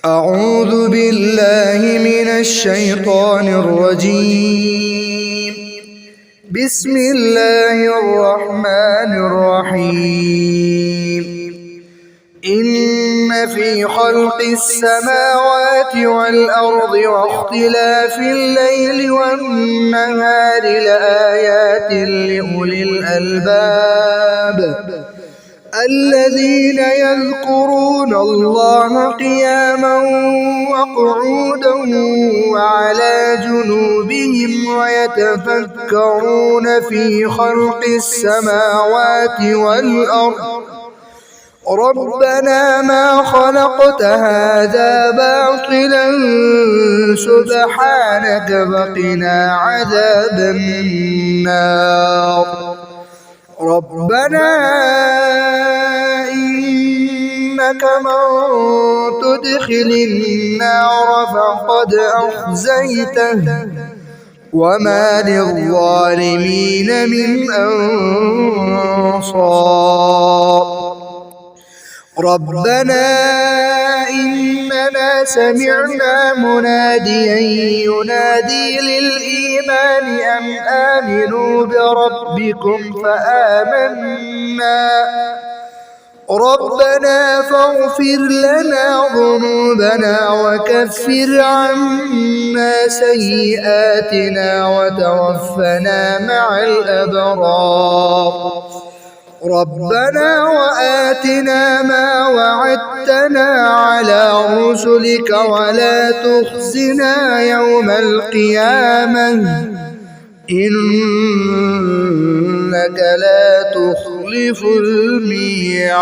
أعوذ بالله من الشيطان الرجيم. بسم الله الرحمن الرحيم. إن في خلق السماوات والأرض واختلاف الليل والنهار لآيات لأولي الألباب الذين يذكرون الله قياما وقعودا وعلى جنوبهم ويتفكرون في خلق السماوات والأرض ربنا ما خلقت هذا باطلا سبحانك فقنا عذاب النار. ربنا إنك من تدخل النار فقد أخزيته وما للظالمين من أنصار. ربنا إننا سمعنا مناديا ينادي للإيمان أن آمنوا بربكم فآمنا ربنا فاغفر لنا ذنوبنا وكفر عنا سيئاتنا وتوفنا مع الأبرار. ربنا وآتنا ما وعدتنا على رسلك ولا تخزنا يوم القيامة إنك لا تخلف الميعاد.